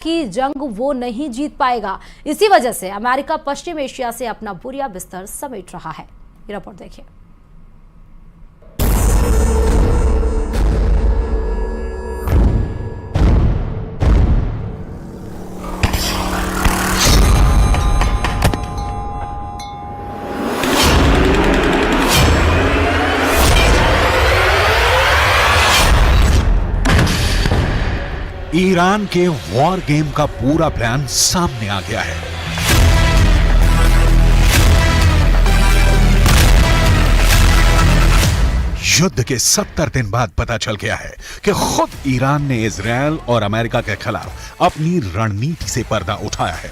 की जंग वो नहीं जीत पाएगा। इसी वजह से अमेरिका पश्चिम एशिया से अपना बुरा बिस्तर समेट रहा है। ये रिपोर्ट देखिए। ईरान के वॉर गेम का पूरा प्लान सामने आ गया है। युद्ध के 70 दिन बाद पता चल गया है कि खुद ईरान ने इजरायल और अमेरिका के खिलाफ अपनी रणनीति से पर्दा उठाया है।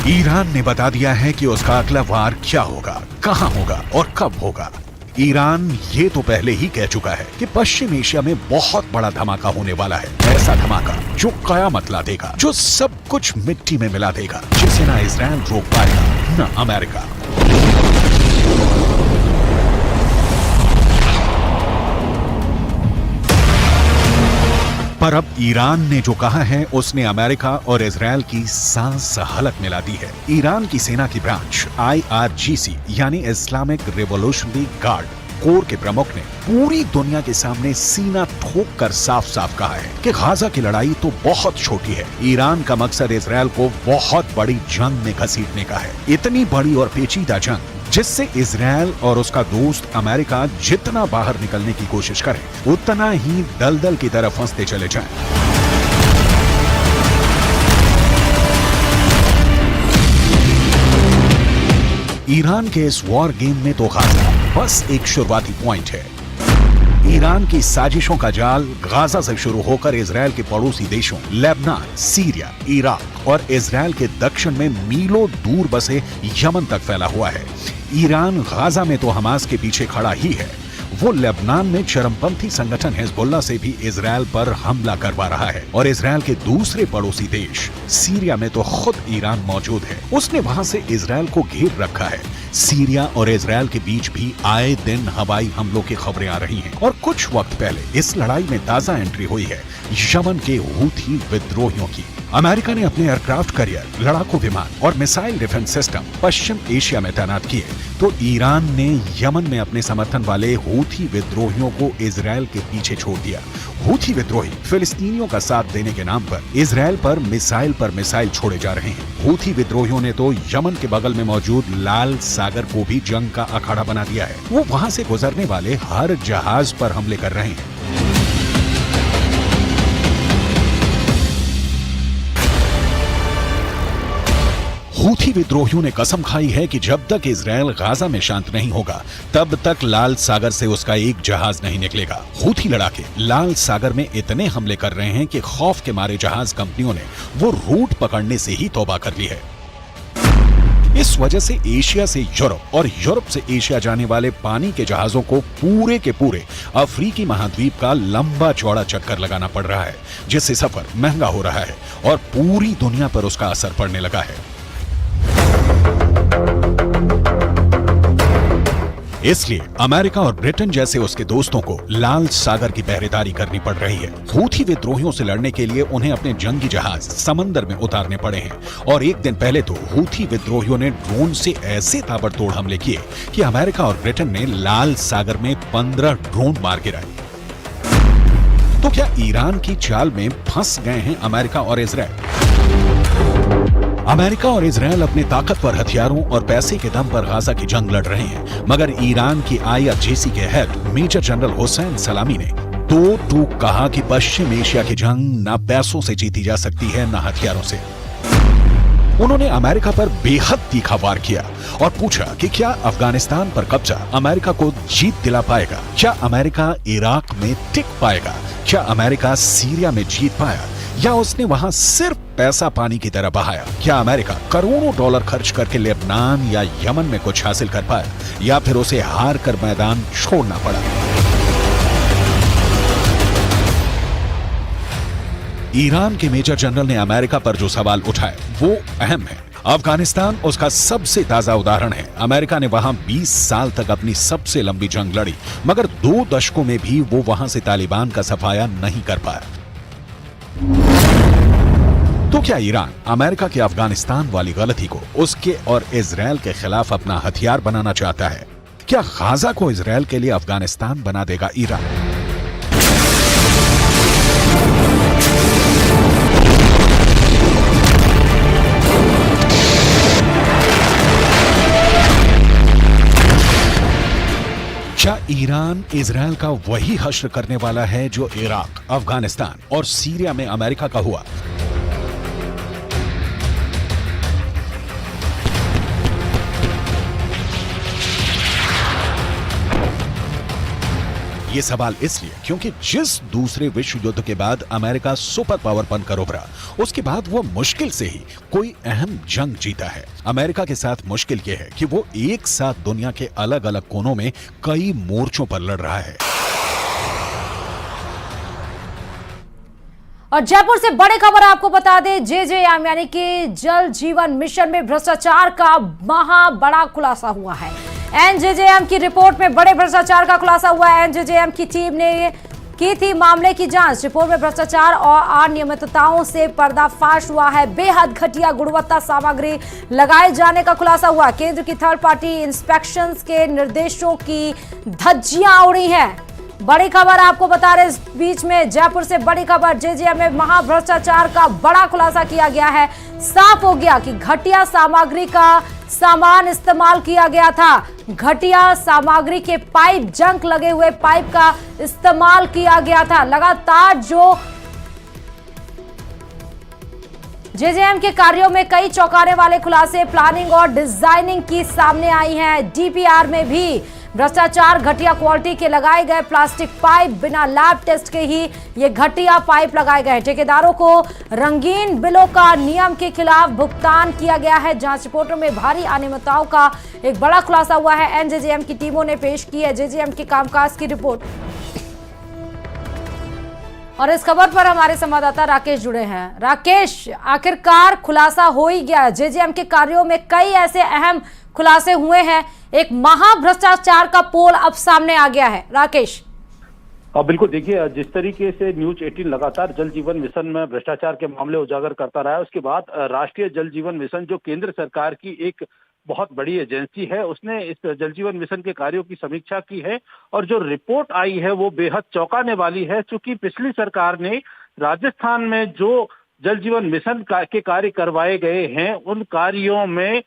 ईरान ने बता दिया है कि उसका अगला वार क्या होगा, कहां होगा और कब होगा। ईरान ये तो पहले ही कह चुका है कि पश्चिम एशिया में बहुत बड़ा धमाका होने वाला है। ऐसा धमाका जो कयामत ला देगा, जो सब कुछ मिट्टी में मिला देगा, जिसे ना इजरायल रोक पाएगा न अमेरिका। पर अब ईरान ने जो कहा है उसने अमेरिका और इजरायल की सांस हलक मिला दी है। ईरान की सेना की ब्रांच IRGC यानी इस्लामिक रिवॉल्यूशनरी गार्ड कोर के प्रमुख ने पूरी दुनिया के सामने सीना ठोक कर साफ साफ कहा है कि गाजा की लड़ाई तो बहुत छोटी है। ईरान का मकसद इजरायल को बहुत बड़ी जंग में घसीटने का है। इतनी बड़ी और पेचीदा जंग जिससे इजरायल और उसका दोस्त अमेरिका जितना बाहर निकलने की कोशिश करें उतना ही दलदल की तरफ फंसते चले जाएं। ईरान के इस वॉर गेम में तो गाजा बस एक शुरुआती पॉइंट है। ईरान की साजिशों का जाल गाजा से शुरू होकर इजरायल के पड़ोसी देशों लेबनान, सीरिया, इराक और इजरायल के दक्षिण में मीलों दूर बसे यमन तक फैला हुआ है। ईरान गाजा में तो हमास के पीछे खड़ा ही है, वो लेबनान में चरमपंथी संगठन हिजबुल्लाह से भी इजरायल पर हमला करवा रहा है। और इजरायल के दूसरे पड़ोसी देश सीरिया में तो खुद ईरान मौजूद है, उसने वहां से इजरायल को घेर रखा है। सीरिया और इजरायल के बीच भी आए दिन हवाई हमलों की खबरें आ रही हैं। और कुछ वक्त पहले इस लड़ाई में ताजा एंट्री हुई है यमन के हूथी विद्रोहियों की। अमेरिका ने अपने एयरक्राफ्ट कैरियर, लड़ाकू विमान और मिसाइल डिफेंस सिस्टम पश्चिम एशिया में तैनात किए, तो ईरान ने यमन में अपने समर्थन वाले हूथी विद्रोहियों को इजरायल के पीछे छोड़ दिया। हूथी विद्रोही फिलिस्तीनियों का साथ देने के नाम पर इजरायल पर मिसाइल छोड़े जा रहे हैं। हूथी विद्रोहियों ने तो यमन के बगल में मौजूद लाल सागर को भी जंग का अखाड़ा बना दिया है। वो वहां से गुजरने वाले हर जहाज पर हमले कर रहे हैं। हूथी विद्रोहियों ने कसम खाई है कि जब तक इजरायल गाजा में शांत नहीं होगा तब तक लाल सागर से उसका एक जहाज नहीं निकलेगा। हूथी लड़ाके लाल सागर में इतने हमले कर रहे हैं कि खौफ के मारे जहाज कंपनियों ने वो रूट पकड़ने से ही तौबा कर ली है। इस वजह से एशिया से यूरोप और यूरोप से एशिया जाने वाले पानी के जहाजों को पूरे के पूरे अफ्रीकी महाद्वीप का लंबा चौड़ा चक्कर लगाना पड़ रहा है, जिससे सफर महंगा हो रहा है और पूरी दुनिया पर उसका असर पड़ने लगा है। इसलिए अमेरिका और ब्रिटेन जैसे उसके दोस्तों को लाल सागर की पहरेदारी करनी पड़ रही है। हूथी विद्रोहियों से लड़ने के लिए उन्हें अपने जंगी जहाज समंदर में उतारने पड़े हैं। और एक दिन पहले तो हूथी विद्रोहियों ने ड्रोन से ऐसे ताबड़तोड़ हमले किए कि अमेरिका और ब्रिटेन ने लाल सागर में 15 ड्रोन मार गिराए। तो क्या ईरान की चाल में फंस गए हैं अमेरिका और इजरायल? अमेरिका और इजरायल अपने ताकतवर हथियारों और पैसे के दम पर गाजा की जंग लड़ रहे हैं, मगर ईरान की IRGC के हेड मेजर जनरल हुसैन सलामी ने दो टूक कहा कि पश्चिम एशिया की जंग न पैसों से जीती जा सकती है न हथियारों से। उन्होंने अमेरिका पर बेहद तीखा वार किया और पूछा कि क्या अफगानिस्तान पर कब्जा अमेरिका को जीत दिला पाएगा? क्या अमेरिका इराक में टिक पाएगा? क्या अमेरिका सीरिया में जीत पाया, या उसने वहां सिर्फ पैसा पानी की तरह बहाया? क्या अमेरिका करोड़ों डॉलर खर्च करके लेबनान या यमन में कुछ हासिल कर पाया, या फिर उसे हार कर मैदान छोड़ना पड़ा? ईरान के मेजर जनरल ने अमेरिका पर जो सवाल उठाए वो अहम है। अफगानिस्तान उसका सबसे ताजा उदाहरण है। अमेरिका ने वहां 20 साल तक अपनी सबसे लंबी जंग लड़ी, मगर 2 दशकों में भी वो वहां से तालिबान का सफाया नहीं कर पाया। तो क्या ईरान अमेरिका के अफगानिस्तान वाली गलती को उसके और इजरायल के खिलाफ अपना हथियार बनाना चाहता है? क्या गाजा को इजरायल के लिए अफगानिस्तान बना देगा ईरान? क्या ईरान इजरायल का वही हश्र करने वाला है जो इराक, अफगानिस्तान और सीरिया में अमेरिका का हुआ? ये सवाल इसलिए क्योंकि जिस दूसरे विश्व युद्ध के बाद अमेरिका सुपर पावर बनकर उभरा, उसके बाद वो मुश्किल से ही कोई अहम जंग जीता है। अमेरिका के साथ मुश्किल ये है कि वो एक साथ दुनिया के अलग अलग कोनों में कई मोर्चों पर लड़ रहा है। और जयपुर से बड़ी खबर आपको बता दें, जेजेएम यानी कि जल जीवन मिशन में भ्रष्टाचार का महा बड़ा खुलासा हुआ है। एनजेजेएम की रिपोर्ट में बड़े भ्रष्टाचार का खुलासा हुआ है। एनजेजेएम की टीम ने की थी मामले की जांच। रिपोर्ट में भ्रष्टाचार और अनियमितताओं से पर्दाफाश हुआ है। बेहद घटिया गुणवत्ता सामग्री लगाए जाने का खुलासा हुआ। केंद्र की थर्ड पार्टी इंस्पेक्शंस के निर्देशों की धज्जियां उड़ी हैं। बड़ी खबर आपको बता रहे, इस बीच में जयपुर से बड़ी खबर, जेजेएम में महाभ्रष्टाचार का बड़ा खुलासा किया गया है। साफ हो गया कि घटिया सामग्री का सामान इस्तेमाल किया गया था। घटिया सामग्री के पाइप, जंक लगे हुए पाइप का इस्तेमाल किया गया था। लगातार जो जेजेएम के कार्यों में कई चौंकाने वाले खुलासे, प्लानिंग और डिजाइनिंग की सामने आई हैं। डीपीआर में भी भ्रष्टाचार, घटिया क्वालिटी के लगाए गए प्लास्टिक पाइप, बिना लैब टेस्ट के ही ये घटिया पाइप लगाए गए। ठेकेदारों को रंगीन बिलों का नियम के खिलाफ भुगतान किया गया है। जांच रिपोर्टों में भारी अनियमितताओं का एक बड़ा खुलासा हुआ है। एनजेजेएम की टीमों ने पेश की है जेजेएम के कामकाज की रिपोर्ट। और इस खबर पर हमारे संवाददाता राकेश जुड़े हैं। राकेश, आखिरकार खुलासा हो ही गया। जेजेएम के कार्यों में कई ऐसे अहम खुलासे हुए हैं। एक महाभ्रष्टाचार का पोल अब सामने आ गया है। राकेश, बिल्कुल, देखिए, जिस तरीके से न्यूज 18 लगातार जल जीवन मिशन में भ्रष्टाचार के मामले उजागर करता रहा है, उसके बाद राष्ट्रीय जल जीवन मिशन, जो केंद्र सरकार की एक बहुत बड़ी एजेंसी है, उसने इस जल जीवन मिशन के कार्यों की समीक्षा की है। और जो रिपोर्ट आई है वो बेहद चौंकाने वाली है। चूंकि पिछली सरकार ने राजस्थान में जो जल जीवन मिशन के कार्य करवाए गए हैं, उन कार्यों में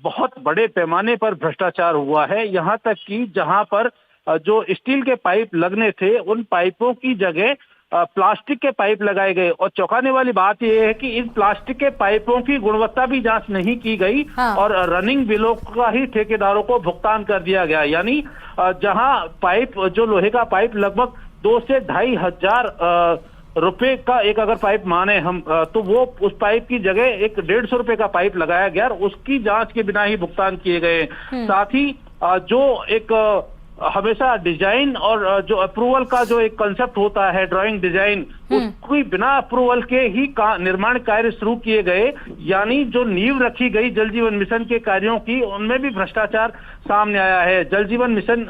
बहुत बड़े पैमाने पर भ्रष्टाचार हुआ है। यहाँ तक कि जहां पर जो स्टील के पाइप लगने थे, उन पाइपों की जगह प्लास्टिक के पाइप लगाए गए। और चौंकाने वाली बात यह है कि इन प्लास्टिक के पाइपों की गुणवत्ता भी जांच नहीं की गई। हाँ। और रनिंग बिलों का ही ठेकेदारों को भुगतान कर दिया गया। यानी जहां पाइप, जो लोहे का पाइप लगभग 2 से 2.5 हजार रुपए का एक अगर पाइप माने हम, तो वो उस पाइप की जगह एक 150 रुपए का पाइप लगाया गया और उसकी जांच के बिना ही भुगतान किए गए। साथ ही जो एक हमेशा डिजाइन और जो अप्रूवल का जो एक कंसेप्ट होता है, ड्राइंग डिजाइन, उसकी बिना अप्रूवल के ही निर्माण कार्य शुरू किए गए। यानी जो नींव रखी गई जल जीवन मिशन के कार्यों की, उनमें भी भ्रष्टाचार सामने आया है। जल जीवन मिशन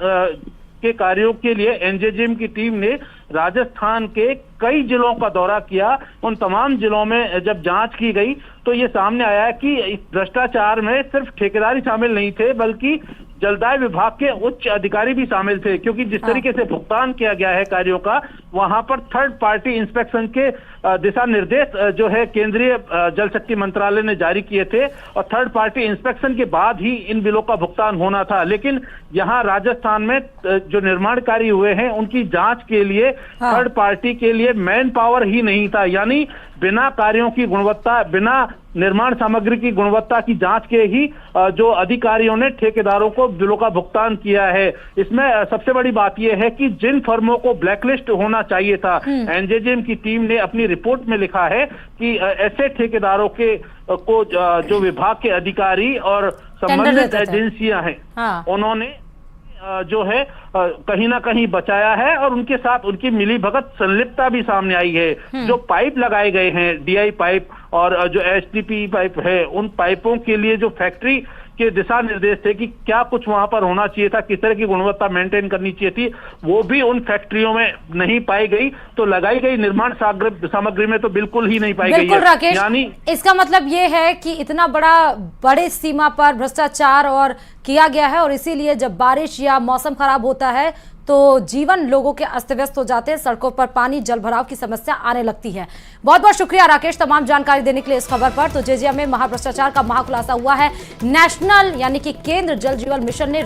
के कार्यों के लिए एनजेजेएम की टीम ने राजस्थान के कई जिलों का दौरा किया। उन तमाम जिलों में जब जांच की गई तो ये सामने आया कि इस भ्रष्टाचार में सिर्फ ठेकेदार ही शामिल नहीं थे, बल्कि जलदाय विभाग के उच्च अधिकारी भी शामिल थे। क्योंकि जिस तरीके से भुगतान किया गया है कार्यों का, वहां पर थर्ड पार्टी इंस्पेक्शन के दिशा निर्देश जो है केंद्रीय जल शक्ति मंत्रालय ने जारी किए थे और थर्ड पार्टी इंस्पेक्शन के बाद ही इन बिलों का भुगतान होना था। लेकिन यहाँ राजस्थान में जो निर्माण कार्य हुए हैं, उनकी जांच के लिए थर्ड पार्टी के लिए मैन पावर ही नहीं था। यानी बिना कार्यों की गुणवत्ता, बिना निर्माण सामग्री की गुणवत्ता की जांच के ही जो अधिकारियों ने ठेकेदारों को बिलों का भुगतान किया है। इसमें सबसे बड़ी बात यह है कि जिन फर्मों को ब्लैकलिस्ट होना चाहिए था, एनजेजेएम की टीम ने अपनी रिपोर्ट में लिखा है कि ऐसे ठेकेदारों को जो विभाग के अधिकारी और संबंधित एजेंसियां हैं, उन्होंने जो है कहीं ना कहीं बचाया है और उनके साथ उनकी मिलीभगत संलिप्तता भी सामने आई है। जो पाइप लगाए गए हैं, डीआई पाइप और जो एचडीपी पाइप है, उन पाइपों के लिए जो फैक्ट्री के दिशा निर्देश थे कि क्या कुछ वहां पर होना चाहिए था, किस तरह की गुणवत्ता मेंटेन करनी चाहिए थी, वो भी उन फैक्ट्रियों में नहीं पाई गई। तो लगाई गई निर्माण सामग्री में तो बिल्कुल ही नहीं पाई गई है। राकेश, यानी इसका मतलब ये है कि इतना बड़े सीमा पर भ्रष्टाचार और किया गया है और इसीलिए जब बारिश या मौसम खराब होता है तो जीवन लोगों के अस्त व्यस्त हो जाते हैं, सड़कों पर पानी जल भराव की समस्या आने लगती है। बहुत बहुत शुक्रिया राकेश तमाम जानकारी देने के लिए इस खबर पर। तो जेजेएम में महाभ्रष्टाचार का महाखुलासा हुआ है। नेशनल यानी कि केंद्र जल जीवन मिशन ने